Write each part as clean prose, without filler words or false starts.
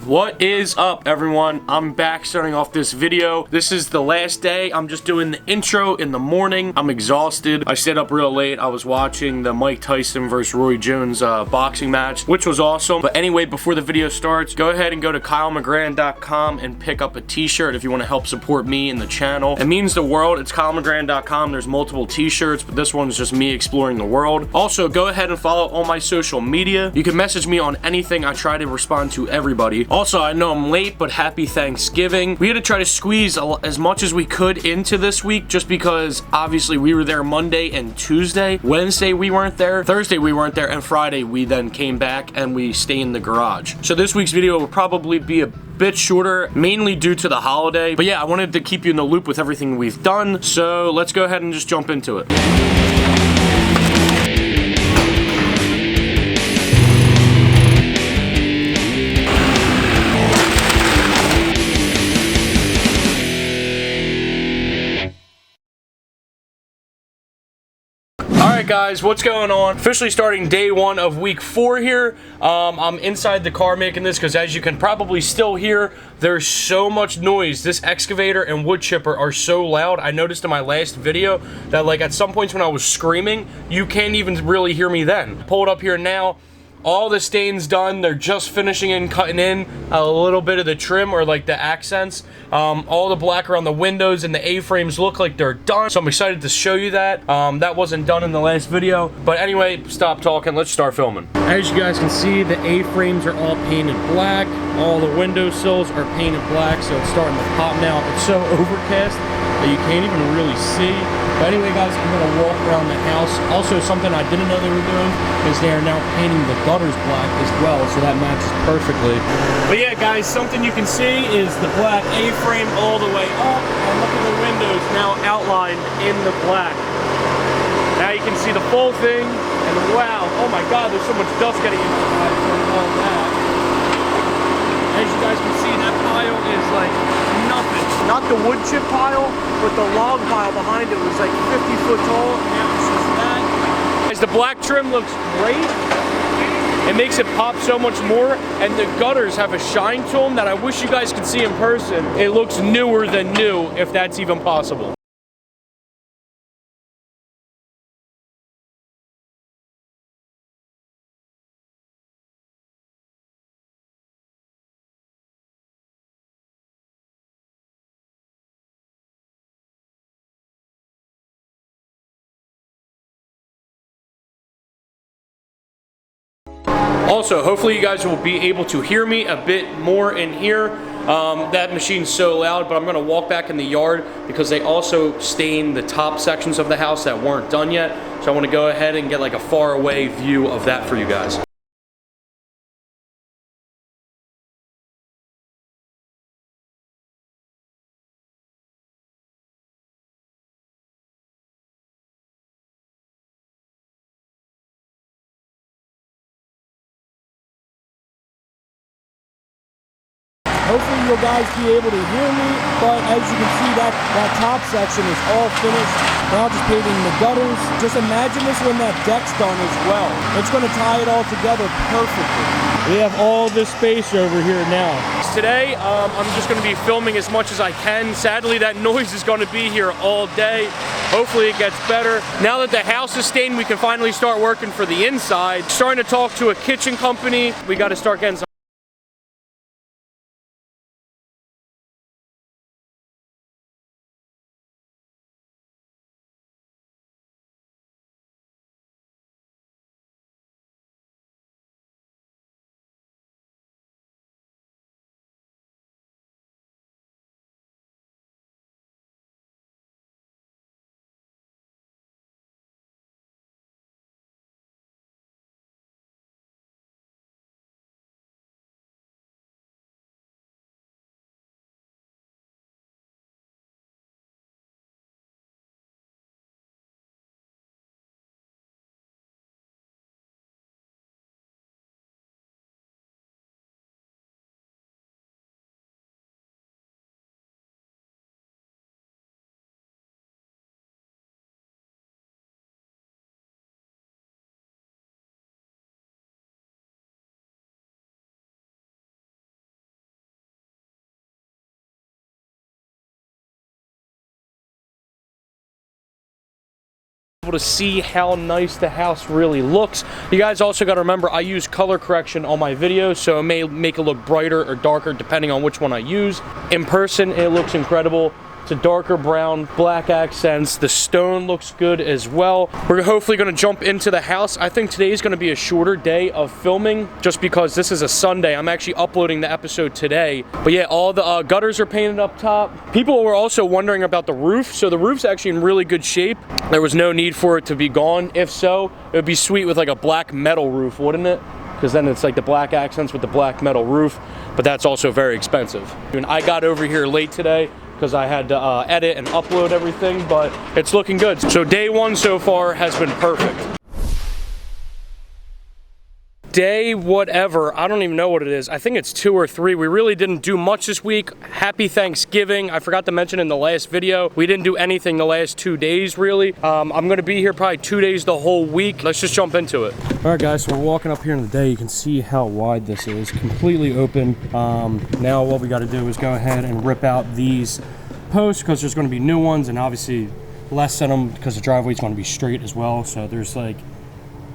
What is up, everyone? I'm back starting off this video. This is the last day. I'm just doing the intro in the morning. I'm exhausted. I stayed up real late. I was watching the Mike Tyson versus Roy Jones boxing match, which was awesome. But anyway, before the video starts, go ahead and go to KyleMcGran.com and pick up a t-shirt if you want to help support me and the channel. It means the world. It's KyleMcGran.com. There's multiple t-shirts, but this one's just me exploring the world. Also, go ahead and follow all my social media. You can message me on anything. I try to respond to everybody. Also, I know I'm late, but happy Thanksgiving. We had to try to squeeze as much as we could into this week just because obviously we were there Monday and Tuesday. Wednesday we weren't there. Thursday we weren't there. And Friday we then came back and we stayed in the garage. So this week's video will probably be a bit shorter, mainly due to the holiday. But yeah, I wanted to keep you in the loop with everything we've done. So let's go ahead and just jump into it. Alright guys, what's going on? Officially starting day one of week 4 here. I'm inside the car making this because as you can probably still hear, there's so much noise. This excavator and wood chipper are so loud. I noticed in my last video that like at some points when I was screaming, you can't even really hear me then. Pulled up here now. All the stains done. They're just finishing and cutting in a little bit of the trim or like the accents. All the black around the windows and the A-frames look like they're done. So I'm excited to show you that. That wasn't done in the last video. But anyway, stop talking. Let's start filming. As you guys can see, the A-frames are all painted black. All the windowsills are painted black. So it's starting to pop now. It's so overcast that you can't even really see. But anyway, guys, I'm going to walk around the house. Also, something I didn't know they were doing is they are now painting the gutters black as well, so that matches perfectly. But yeah, guys, something you can see is the black A-frame all the way up, and look at the windows now outlined in the black. Now you can see the full thing, and wow, oh my God, there's so much dust getting into the eyes from all that. As you guys can see, that pile is like nothing. Not the wood chip pile, but the log pile behind it was like 50 foot tall. Now it's just that. As the black trim looks great, it makes it pop so much more, and the gutters have a shine to them that I wish you guys could see in person. It looks newer than new, if that's even possible. Also, hopefully you guys will be able to hear me a bit more in here. That machine's so loud, but I'm gonna walk back in the yard because they also stained the top sections of the house that weren't done yet. So I wanna go ahead and get like a far away view of that for you guys. Hopefully you'll guys be able to hear me, but as you can see, that top section is all finished. Now just paving the gutters. Just imagine this when that deck's done as well. It's going to tie it all together perfectly. We have all this space over here now. Today, I'm just going to be filming as much as I can. Sadly, that noise is going to be here all day. Hopefully it gets better. Now that the house is stained, we can finally start working for the inside. Starting to talk to a kitchen company. We got to start getting some able to see how nice the house really looks. You guys also got to remember, I use color correction on my videos, so it may make it look brighter or darker depending on which one I use. In person, it looks incredible. It's a darker brown, black accents. The stone looks good as well. We're hopefully gonna jump into the house. I think today is gonna be a shorter day of filming just because this is a Sunday. I'm actually uploading the episode today. But yeah, all the gutters are painted up top. People were also wondering about the roof. So the roof's actually in really good shape. There was no need for it to be gone. If so, it would be sweet with like a black metal roof, wouldn't it? Because then it's like the black accents with the black metal roof, but that's also very expensive. And I got over here late today because I had to edit and upload everything, but it's looking good. So day one so far has been perfect. Day whatever, I don't even know what it is. I think it's 2 or 3. We really didn't do much this week. Happy Thanksgiving. I forgot to mention in the last video, we didn't do anything the last 2 days really. I'm gonna be here probably 2 days the whole week. Let's just jump into it. All right guys, so we're walking up here in the day. You can see how wide this is, completely open. Now what we gotta do is go ahead and rip out these posts because there's gonna be new ones and obviously less in them because the driveway's gonna be straight as well. So there's like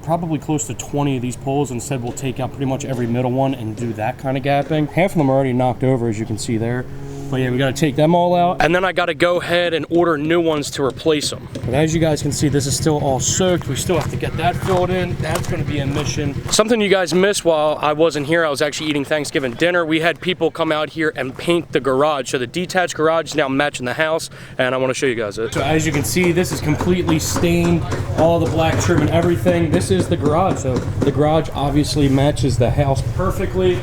probably close to 20 of these poles. Instead we'll take out pretty much every middle one and do that kind of gapping. Half of them are already knocked over, as you can see there. But yeah, we got to take them all out, and then I got to go ahead and order new ones to replace them. But as you guys can see, this is still all soaked. We still have to get that filled in. That's going to be a mission. Something you guys missed while I wasn't here, I was actually eating Thanksgiving dinner. We had people come out here and paint the garage. So the detached garage is now matching the house, and I want to show you guys it. So as you can see, this is completely stained, all the black trim and everything. This is the garage. So the garage obviously matches the house perfectly.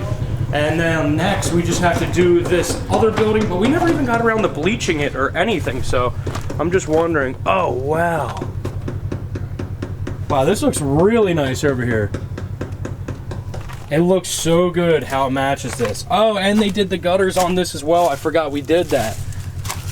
And then next, we just have to do this other building, but we never even got around to bleaching it or anything, so I'm just wondering. Oh, wow. Wow, this looks really nice over here. It looks so good how it matches this. Oh, and they did the gutters on this as well. I forgot we did that.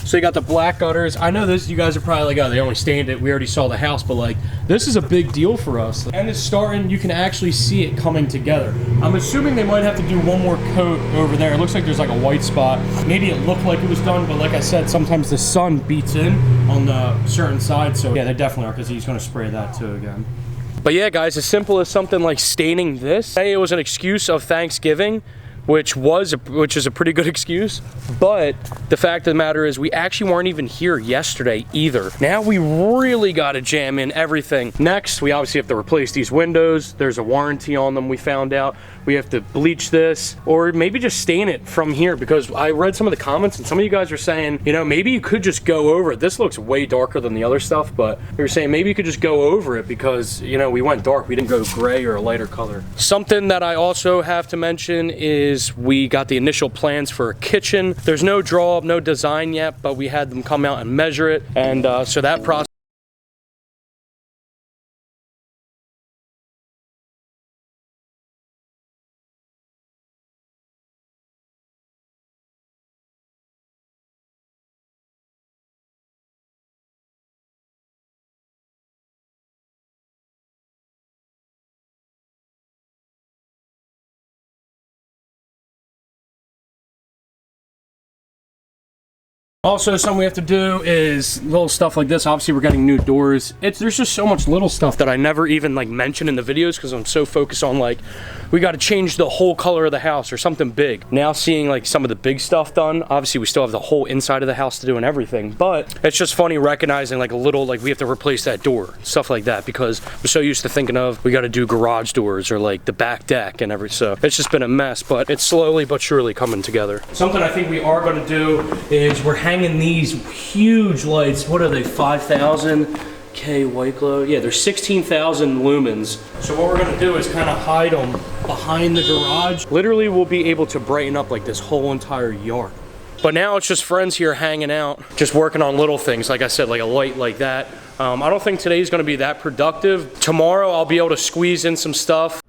So you got the black gutters. I know this, you guys are probably like, oh, they only stained it. We already saw the house, but like, this is a big deal for us. And it's starting, you can actually see it coming together. I'm assuming they might have to do one more coat over there. It looks like there's like a white spot. Maybe it looked like it was done, but like I said, sometimes the sun beats in on the certain side. So yeah, they definitely are, because he's gonna spray that too again. But yeah, guys, as simple as something like staining this. Hey, it was an excuse of Thanksgiving, which is a pretty good excuse, but the fact of the matter is we actually weren't even here yesterday either. Now we really got to jam in everything. Next, we obviously have to replace these windows. There's a warranty on them, we found out. We have to bleach this, or maybe just stain it from here, because I read some of the comments and some of you guys are saying, you know, maybe you could just go over it. This looks way darker than the other stuff, but they were saying maybe you could just go over it because, you know, we went dark. We didn't go gray or a lighter color. Something that I also have to mention is we got the initial plans for a kitchen. There's no draw up, no design yet, but we had them come out and measure it. And so that process. Also, something we have to do is little stuff like this. Obviously, we're getting new doors. There's just so much little stuff that I never even like mention in the videos because I'm so focused on like, we got to change the whole color of the house or something big. Now seeing like some of the big stuff done, obviously we still have the whole inside of the house to do and everything, but it's just funny recognizing like a little, like we have to replace that door, stuff like that, because we're so used to thinking of, we got to do garage doors or like the back deck and everything. So it's just been a mess, but it's slowly but surely coming together. Something I think we are going to do is we're hanging these huge lights. What are they, 5,000 K white glow? Yeah, they're 16,000 lumens. So what we're gonna do is kind of hide them behind the garage. Literally, we'll be able to brighten up like this whole entire yard. But now it's just friends here hanging out, just working on little things. Like I said, like a light like that. I don't think today's gonna be that productive. Tomorrow I'll be able to squeeze in some stuff.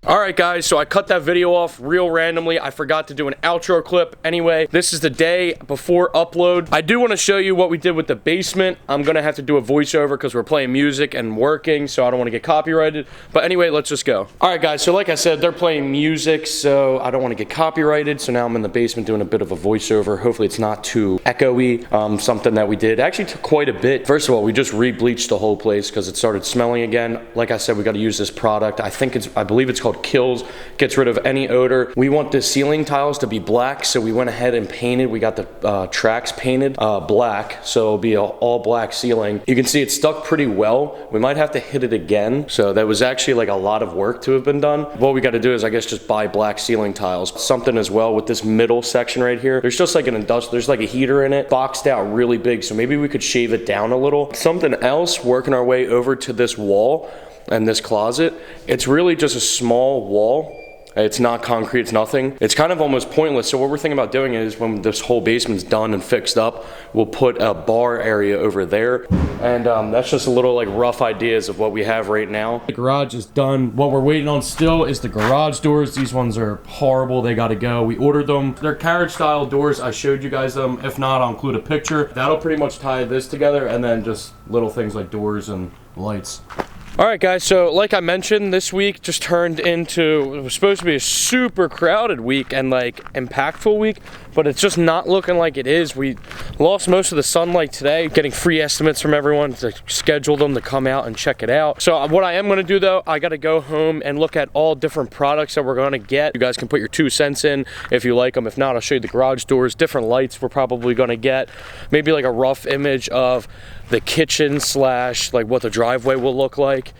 All Alright guys, so I cut that video off real randomly. I forgot to do an outro clip. Anyway, this is the day before upload. I do want to show you what we did with the basement. I'm gonna have to do a voiceover because we're playing music and working, so I don't want to get copyrighted. But anyway, let's just go. Alright guys, so like I said, they're playing music, so I don't want to get copyrighted. So now I'm in the basement doing a bit of a voiceover. Hopefully it's not too echoey. Something that we did actually took quite a bit. First of all, we just re-bleached the whole place because it started smelling again. Like I said, we got to use this product. I believe it's called Kills. Gets rid of any odor. We want the ceiling tiles to be black, so we went ahead and painted. We got the tracks painted black, so it'll be an all black ceiling. You can see it stuck pretty well. We might have to hit it again, so that was actually like a lot of work to have been done. What we got to do is I guess just buy black ceiling tiles. Something as well with this middle section right here. There's just like there's like a heater in it, boxed out really big, so maybe we could shave it down a little. Something else, working our way over to this wall and this closet. It's really just a small wall. It's not concrete, it's nothing. It's kind of almost pointless. So what we're thinking about doing is when this whole basement's done and fixed up, we'll put a bar area over there. And that's just a little like rough ideas of what we have right now. The garage is done. What we're waiting on still is the garage doors. These ones are horrible, they gotta go. We ordered them. They're carriage style doors. I showed you guys them. If not, I'll include a picture. That'll pretty much tie this together, and then just little things like doors and lights. Alright guys, so like I mentioned, this week just turned into, it was supposed to be a super crowded week and like impactful week, but it's just not looking like it is. We lost most of the sunlight today, getting free estimates from everyone to schedule them to come out and check it out. So what I am going to do though, I got to go home and look at all different products that we're going to get. You guys can put your 2 cents in if you like them. If not, I'll show you the garage doors, different lights we're probably going to get. Maybe like a rough image of the kitchen slash like what the driveway will look like,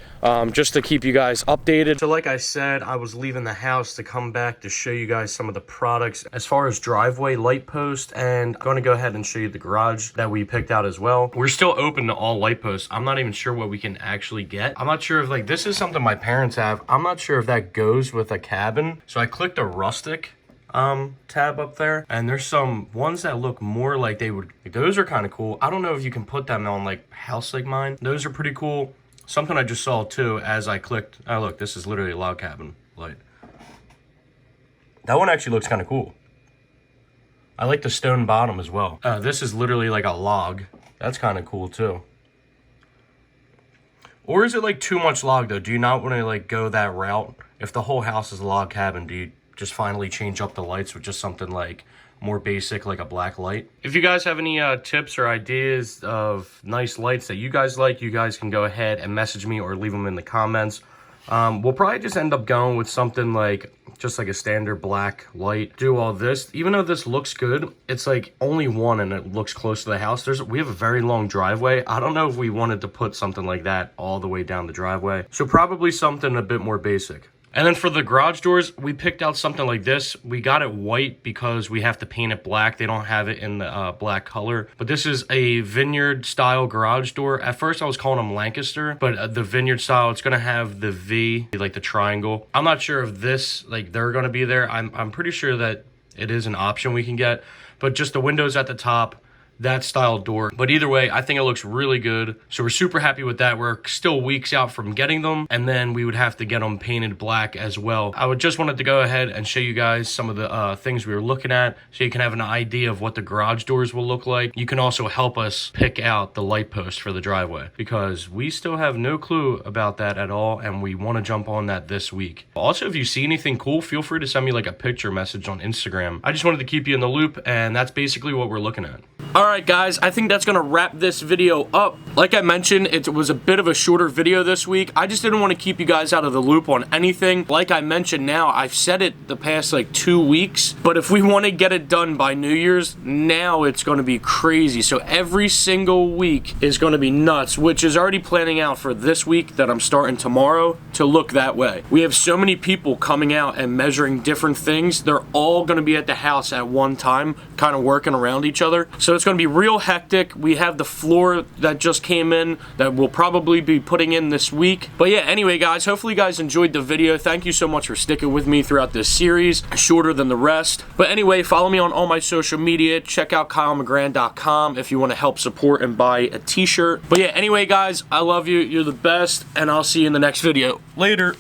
just to keep you guys updated. So like I said, I was leaving the house to come back to show you guys some of the products as far as driveway light post, and I'm going to go ahead and show you the garage that we picked out as well. We're still open to all light posts. I'm not even sure what we can actually get. I'm not sure if like this is something my parents have. I'm not sure if that goes with a cabin. So I clicked a rustic tab up there, and there's some ones that look more like they would, like, those are kind of cool. I don't know if you can put them on like house like mine. Those are pretty cool. Something I just saw too as I clicked, oh look, this is literally a log cabin light. That one actually looks kind of cool. I like the stone bottom as well. This is literally like a log. That's kind of cool too. Or is it like too much log though? Do you not want to like go that route? If the whole house is a log cabin, do you just finally change up the lights with just something like more basic, like a black light? If you guys have any tips or ideas of nice lights that you guys like, you guys can go ahead and message me or leave them in the comments. We'll probably just end up going with something like just like a standard black light. Do all this, even though this looks good, it's like only one and it looks close to the house. We have a very long driveway. I don't know if we wanted to put something like that all the way down the driveway. So probably something a bit more basic. And then for the garage doors, we picked out something like this. We got it white because we have to paint it black. They don't have it in the black color. But this is a vineyard style garage door. At first I was calling them Lancaster, but the vineyard style, it's gonna have the V, like the triangle. I'm not sure if this, like they're gonna be there. I'm pretty sure that it is an option we can get, but just the windows at the top, that style door. But either way, I think it looks really good. So we're super happy with that. We're still weeks out from getting them, and then we would have to get them painted black as well. I would just wanted to go ahead and show you guys some of the things we were looking at so you can have an idea of what the garage doors will look like. You can also help us pick out the light post for the driveway because we still have no clue about that at all, and we want to jump on that this week. Also, if you see anything cool, feel free to send me like a picture message on Instagram. I just wanted to keep you in the loop, and that's basically what we're looking at. Alright guys, I think that's going to wrap this video up. Like I mentioned, it was a bit of a shorter video this week. I just didn't want to keep you guys out of the loop on anything. Like I mentioned now, I've said it the past like 2 weeks, but if we want to get it done by New Year's, now it's going to be crazy. So every single week is going to be nuts, which is already planning out for this week that I'm starting tomorrow to look that way. We have so many people coming out and measuring different things. They're all going to be at the house at one time, kind of working around each other. So it's going to be real hectic. We have the floor that just came in that we'll probably be putting in this week. But yeah, anyway guys, hopefully you guys enjoyed the video. Thank you so much for sticking with me throughout this series, shorter than the rest. But anyway, follow me on all my social media. Check out KyleMcGran.com if you want to help support and buy a t-shirt. But yeah, anyway guys, I love you. You're the best, and I'll see you in the next video. Later.